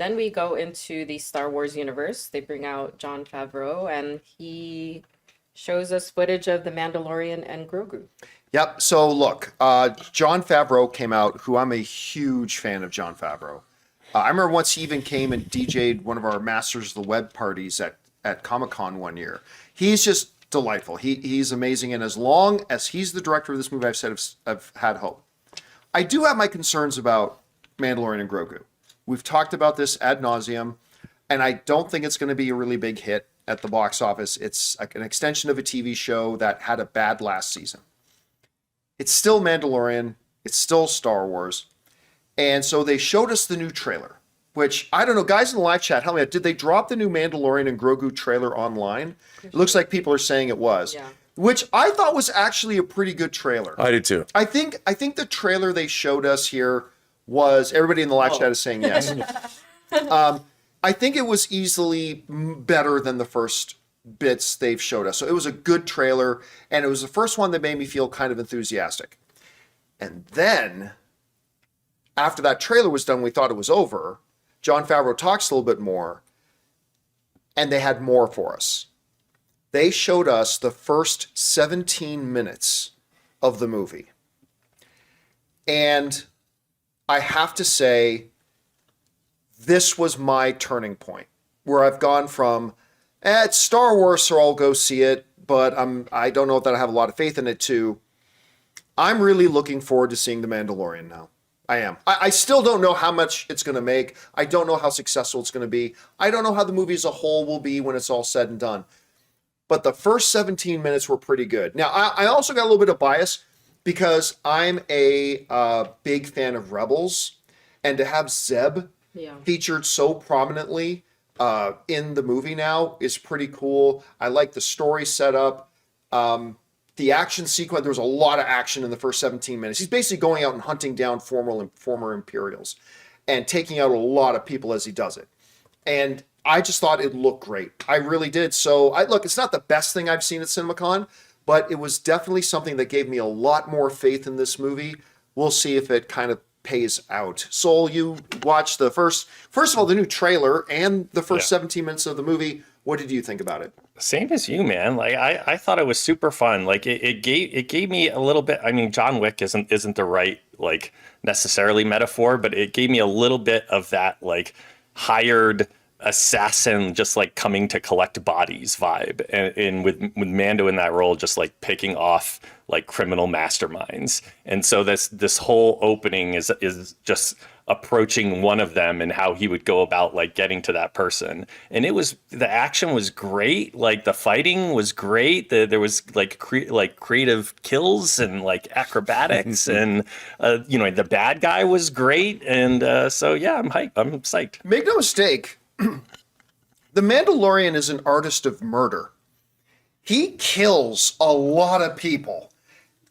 then we go into the Star Wars universe. They bring out John Favreau, and he shows us footage of the Mandalorian and Grogu. Yep. So look, John Favreau came out, who I'm a huge fan of John Favreau. I remember once he even came and DJ'd one of our Masters of the Web parties at Comic-Con one year. He's just delightful. He's amazing. And as long as he's the director of this movie, I've said I've had hope. I do have my concerns about Mandalorian and Grogu. We've talked about this ad nauseum, and I don't think it's going to be a really big hit at the box office. It's like an extension of a TV show that had a bad last season. It's still Mandalorian. It's still Star Wars. And so they showed us the new trailer, which, I don't know, guys in the live chat, help me out. Did they drop the new Mandalorian and Grogu trailer online? It looks like people are saying it was. Yeah. Which I thought was actually a pretty good trailer. I did too. I think the trailer they showed us here was, everybody in the live chat is saying yes. I think it was easily better than the first bits they've showed us. So it was a good trailer, and it was the first one that made me feel kind of enthusiastic. And then, after that trailer was done, we thought it was over. John Favreau talks a little bit more, and they had more for us. They showed us the first 17 minutes of the movie. And I have to say, this was my turning point, where I've gone from, it's Star Wars, so I'll go see it, but I don't know that I have a lot of faith in it, to I'm really looking forward to seeing The Mandalorian now. I am. I still don't know how much it's going to make. I don't know how successful it's going to be. I don't know how the movie as a whole will be when it's all said and done. But the first 17 minutes were pretty good. Now, I also got a little bit of bias because I'm a big fan of Rebels. And to have Zeb featured so prominently in the movie now is pretty cool. I like the story setup. The action sequence, there was a lot of action in the first 17 minutes. He's basically going out and hunting down former Imperials and taking out a lot of people as he does it. And I just thought it looked great. I really did. So, look, it's not the best thing I've seen at Cinemacon, but it was definitely something that gave me a lot more faith in this movie. We'll see if it kind of pays out. Soul, you watched the first of all, the new trailer and the first 17 minutes of the movie. What did you think about it? Same as you, man. Like I thought it was super fun. Like it gave me a little bit. I mean, John Wick isn't the right like necessarily metaphor, but it gave me a little bit of that like hired assassin just like coming to collect bodies vibe, and with Mando in that role just like picking off like criminal masterminds. And so this whole opening is just approaching one of them and how he would go about like getting to that person. And the action was great, like the fighting was great, there was like creative kills and like acrobatics and the bad guy was great. And so yeah, I'm hyped. I'm psyched. Make no mistake, the Mandalorian is an artist of murder. He kills a lot of people,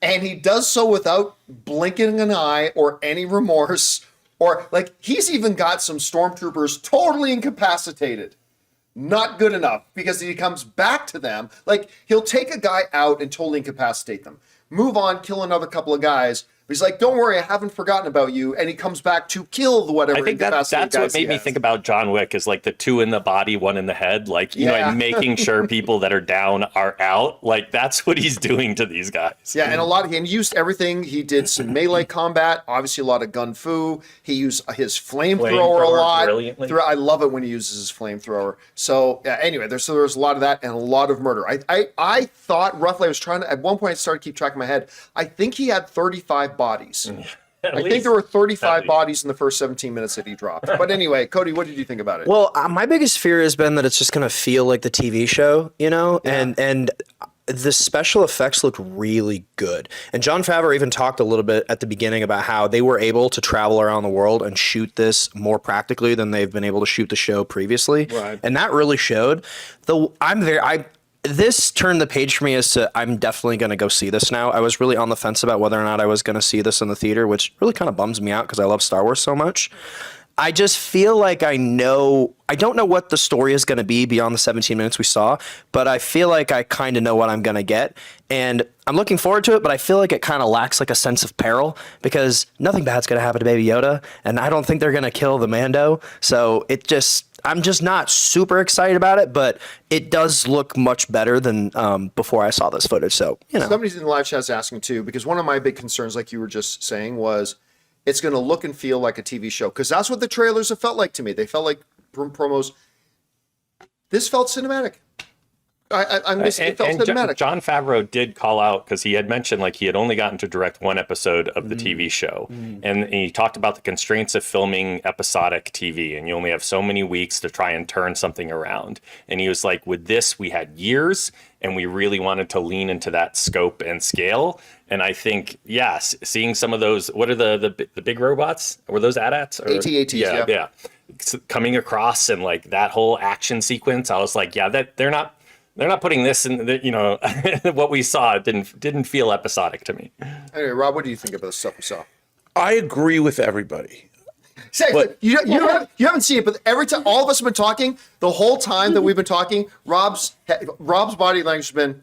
and he does so without blinking an eye or any remorse. Or, like, he's even got some stormtroopers totally incapacitated. Not good enough, because he comes back to them. Like, he'll take a guy out and totally incapacitate them. Move on, kill another couple of guys. But he's like, don't worry, I haven't forgotten about you. And he comes back to kill the whatever. I think that's what made me think about John Wick, is like the two in the body, one in the head. Like, you know, and making sure people that are down are out. Like, that's what he's doing to these guys. Yeah, and he used everything. He did some melee combat, obviously a lot of gun fu. He used his flamethrower a lot. Brilliantly. I love it when he uses his flamethrower. So anyway, there's a lot of that and a lot of murder. I thought roughly, at one point I started to keep track in my head, I think he had 35 bodies. I think there were 35 bodies in the first 17 minutes that he dropped. But anyway, Cody, what did you think about it? Well, my biggest fear has been that it's just going to feel like the TV show, you know, and the special effects looked really good. And John Favreau even talked a little bit at the beginning about how they were able to travel around the world and shoot this more practically than they've been able to shoot the show previously. Right. And that really showed. This turned the page for me as to I'm definitely going to go see this now. I was really on the fence about whether or not I was going to see this in the theater, which really kind of bums me out because I love Star Wars so much. I just feel like I don't know what the story is going to be beyond the 17 minutes we saw, but I feel like I kind of know what I'm going to get. And I'm looking forward to it, but I feel like it kind of lacks like a sense of peril because nothing bad's going to happen to Baby Yoda. And I don't think they're going to kill the Mando. So I'm just not super excited about it, but it does look much better than before I saw this footage. So, Somebody's in the live chat's asking too, because one of my big concerns, like you were just saying, was it's going to look and feel like a TV show. Because that's what the trailers have felt like to me. They felt like promos. This felt cinematic. It felt cinematic. John Favreau did call out because he had mentioned like he had only gotten to direct one episode of the TV show, and he talked about the constraints of filming episodic TV, and you only have so many weeks to try and turn something around. And he was like, with this, we had years, and we really wanted to lean into that scope and scale. And I think, yes, seeing some of those, what are the big robots? Were those AT-ATs? AT-ATs, yeah. Coming across and like that whole action sequence, I was like, yeah, that they're not putting this in the, what we saw didn't feel episodic to me. Anyway, Rob, what do you think about the stuff we saw? I agree with everybody. But you haven't seen it, but every time all of us have been talking, the whole time that we've been talking, Rob's body language has been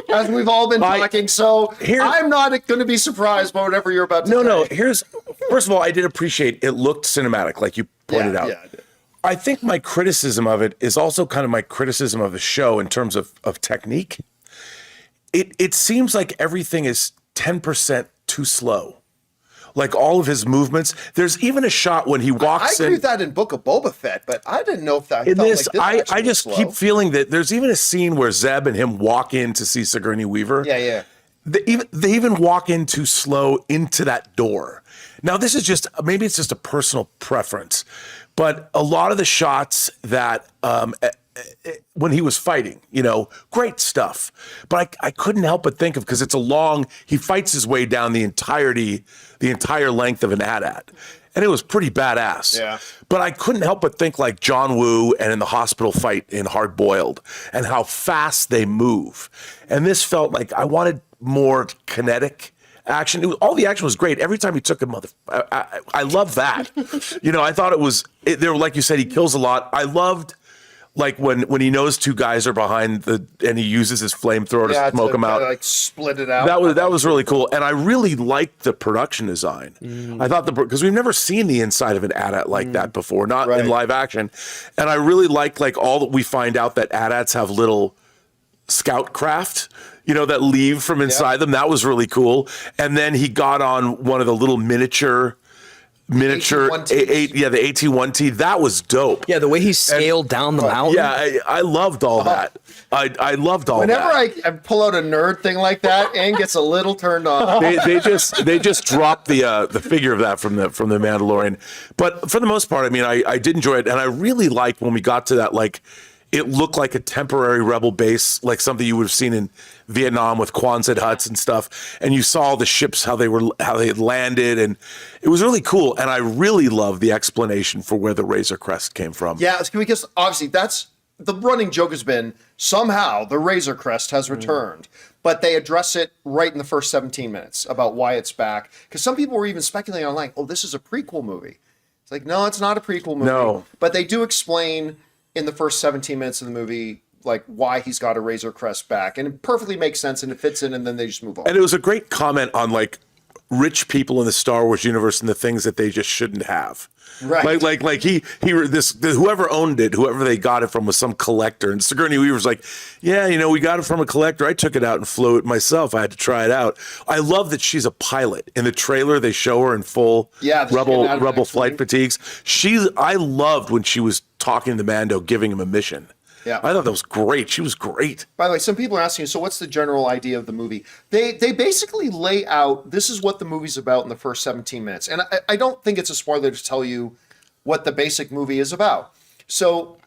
as we've all been talking. So I'm not going to be surprised by whatever you're about to say. No. First of all, I did appreciate it looked cinematic, like you pointed out. Yeah, I did. I think my criticism of it is also kind of my criticism of the show in terms of technique. It seems like everything is 10% too slow. Like all of his movements. There's even a shot when he walks in. I agree with that in Book of Boba Fett, but I didn't know if that in felt this. like this I just slow. keep feeling that there's even a scene where Zeb and him walk in to see Sigourney Weaver. Yeah. They even walk in too slow into that door. Now this is maybe it's just a personal preference, but a lot of the shots that when he was fighting, great stuff. But I couldn't help but think of, because it's he fights his way down the entire length of an AT-AT. And it was pretty badass. Yeah. But I couldn't help but think like John Woo and in the hospital fight in Hard Boiled and how fast they move. And this felt like I wanted more kinetic action. All the action was great. Every time he took a I love that. I thought there, like you said, he kills a lot. I loved like when he knows two guys are behind and he uses his flamethrower to smoke them out. Like split it out. That was really cool, and I really liked the production design. I thought because we've never seen the inside of an AT-AT like that before, not in live action, and I really liked like all that we find out that AT-ATs have little scout craft, that leave from inside them. That was really cool. And then he got on one of the little miniature the AT-1T. That was dope. Yeah, the way he scaled down the mountain. Yeah, I loved all that. I loved all Whenever that. I pull out a nerd thing like that, Ann gets a little turned on. they just dropped the figure of that from the Mandalorian. But for the most part, I mean, I did enjoy it, and I really liked when we got to that, like, it looked like a temporary rebel base, like something you would have seen in Vietnam with Quonset huts and stuff. And you saw the ships, how they had landed, and it was really cool. And I really love the explanation for where the Razor Crest came from. Yeah, because obviously that's the running joke has been somehow the Razor Crest has returned, but they address it right in the first 17 minutes about why it's back. Because some people were even speculating online, oh, this is a prequel movie. It's like, no, it's not a prequel movie. No. But they do explain in the first 17 minutes of the movie, like why he's got a Razor Crest back, and it perfectly makes sense and it fits in, and then they just move on. And it was a great comment on like rich people in the Star Wars universe and the things that they just shouldn't have. Right. Like whoever owned it, whoever they got it from was some collector. And Sigourney Weaver's like, yeah, we got it from a collector. I took it out and flew it myself. I had to try it out. I love that she's a pilot. In the trailer, they show her in full Rebel flight fatigues. I loved when she was talking to Mando, giving him a mission. Yeah. I thought that was great. She was great. By the way, some people are asking, so what's the general idea of the movie? They basically lay out, this is what the movie's about in the first 17 minutes. And I don't think it's a spoiler to tell you what the basic movie is about. So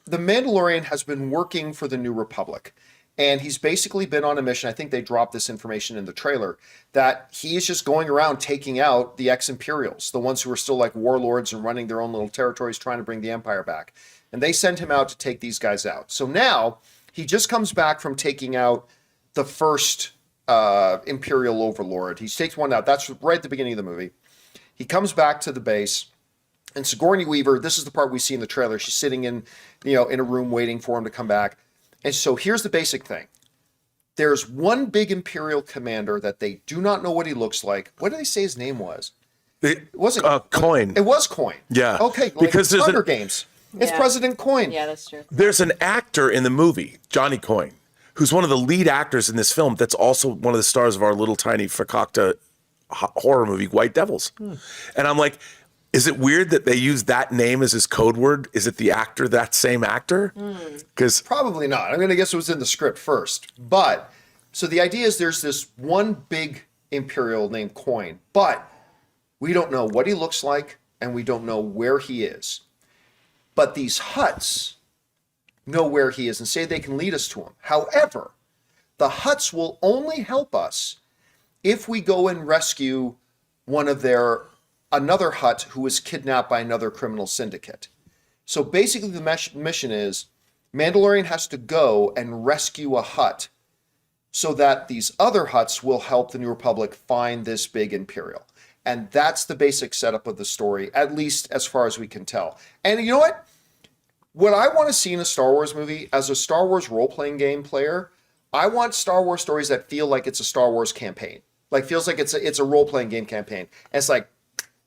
the Mandalorian has been working for the New Republic. And he's basically been on a mission. I think they dropped this information in the trailer, that he is just going around taking out the ex-Imperials, the ones who are still like warlords and running their own little territories, trying to bring the Empire back. And they send him out to take these guys out. So now he just comes back from taking out the first Imperial overlord. He takes one out. That's right at the beginning of the movie. He comes back to the base, and Sigourney Weaver, this is the part we see in the trailer. She's sitting in a room waiting for him to come back. And so here's the basic thing. There's one big Imperial commander that they do not know what he looks like. What did they say his name was? It wasn't Coin. It was Coin. Yeah. Okay. Because there's Hunger Games. It's Yeah. President Coin. Yeah, that's true. There's an actor in the movie, Johnny Coin, who's one of the lead actors in this film. That's also one of the stars of our little tiny fakakta horror movie, White Devils. And I'm like, is it weird that they use that name as his code word? Is it the actor, that same actor? Because Probably not. I'm going to guess it was in the script first. But so the idea is there's this one big Imperial named Coin, but we don't know what he looks like and we don't know where he is. But these Hutts know where he is and say they can lead us to him. However, the Hutts will only help us if we go and rescue another Hutt who was kidnapped by another criminal syndicate. So basically the mission is Mandalorian has to go and rescue a Hutt so that these other Hutts will help the New Republic find this big Imperial. And that's the basic setup of the story, at least as far as we can tell. And you know what? What I want to see in a Star Wars movie, as a Star Wars role-playing game player, I want Star Wars stories that feel like it's a Star Wars campaign. Like, feels like it's a role-playing game campaign. And it's like,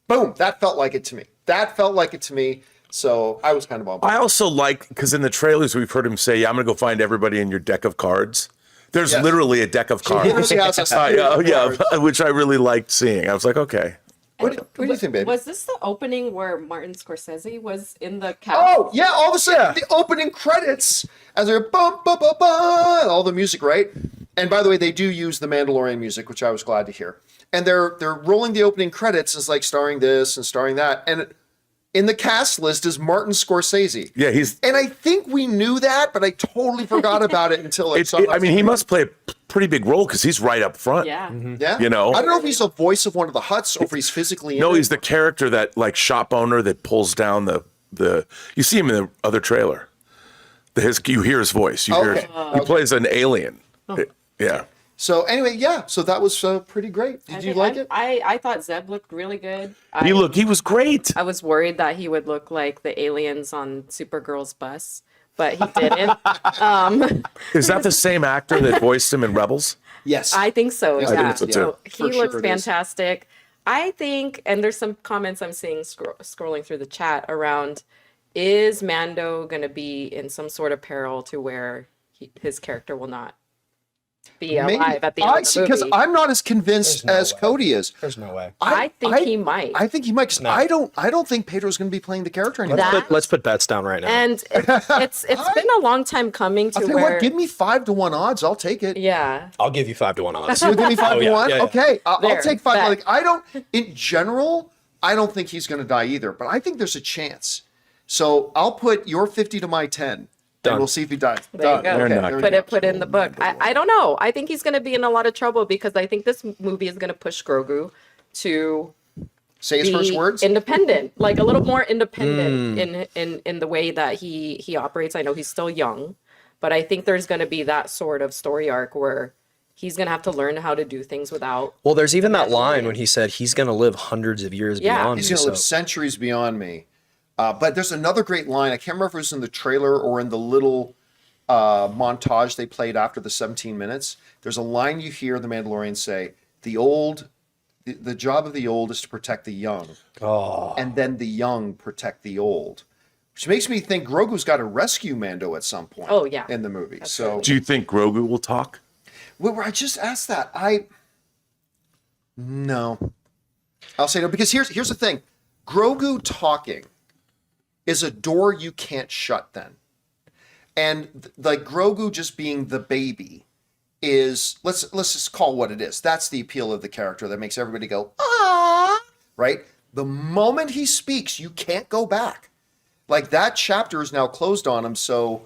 boom, that felt like it to me. So I was kind of on board. I also like, because in the trailers we've heard him say, yeah, I'm going to go find everybody in your deck of cards. There's Yes. literally a deck of cards. Literally has a series of cards. Which I really liked seeing. I was like, okay. What do you think, babe? Was this the opening where Martin Scorsese was in the cast? Oh, yeah, all of a sudden, the opening credits, as they're bum, bum, bum, bum, all the music, right? And by the way, they do use the Mandalorian music, which I was glad to hear. And they're rolling the opening credits as like starring this and starring that. And in the cast list is Martin Scorsese. Yeah, And I think we knew that, but I totally forgot about it until I mean, he must play a pretty big role because he's right up front. Yeah. Yeah. You know? I don't know if he's a voice of one of the Hutts or if he's physically in No, it. he's the character that, like, shop owner that pulls down the you see him in the other trailer. You hear his voice. You hear Okay. he plays an alien. Yeah. So anyway, yeah. So that was pretty great. Did you like it? I thought Zeb looked really good. He was great. I was worried that he would look like the aliens on Supergirl's bus, but he didn't. Is that the same actor that voiced him in Rebels? Yes. I think so. Yes, I Yeah. think so, too. So For he sure looks it is. fantastic. I think, and there's some comments I'm seeing scrolling through the chat around, is Mando going to be in some sort of peril to where his character will not be alive at the end of the because movie? I'm not as convinced There's no as way. Cody is. There's no way. I think he might. I think he might. 'Cause I don't think Pedro's going to be playing the character anymore. That- Let's put bets down right now. And it's been a long time coming to I'll tell you where what. Give me 5-1 odds. I'll take it. yeah. I'll give you 5-1 odds. You'll give me 5-1. yeah, yeah. Okay, I'll There, take 5. bet. Like I don't. In general, I don't think he's going to die either. But I think there's a chance. So I'll put your 50 to my 10, Done. and we'll see if he dies. There you go. They're not there we Put go. it put in the book. I don't know. I think he's going to be in a lot of trouble because I think this movie is going to push Grogu to Say his first be words. independent, like a little more independent in the way that he operates. I know he's still young, but I think there's going to be that sort of story arc where he's going to have to learn how to do things without. Well, there's even that line when he said he's going to live hundreds of years Yeah. beyond He's me. going to live So centuries beyond me. But there's another great line. I can't remember if it was in the trailer or in the little montage they played after the 17 minutes. There's a line you hear the Mandalorian say, the job of the old is to protect the young. And then the young protect the old. Which makes me think Grogu's got to rescue Mando at some point Oh, yeah. in the movie. So Do you think Grogu will talk? well, I just asked that. No. I'll say no, because here's the thing. Grogu talking is a door you can't shut then. And like Grogu just being the baby is let's just call what it is. That's the appeal of the character that makes everybody go, ah, right? The moment he speaks, you can't go back. Like that chapter is now closed on him, so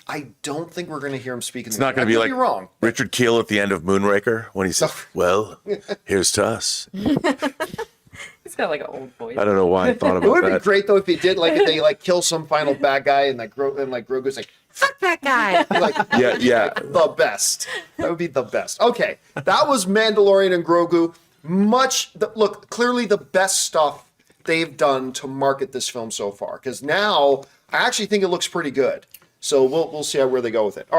I don't think we're going to hear him speak. It's not going to be like wrong. Richard Keel at the end of Moonraker when he says, well, here's to us. He's got like an old voice. I don't know why I thought It about would be that. great though if he did, like if they like kill some final bad guy and like Grogu's like fuck that guy, like Yeah. the best. That would be the best. Okay, that was Mandalorian and Grogu. Look, clearly the best stuff they've done to market this film so far. Because now I actually think it looks pretty good. So we'll see where they go with it. All right.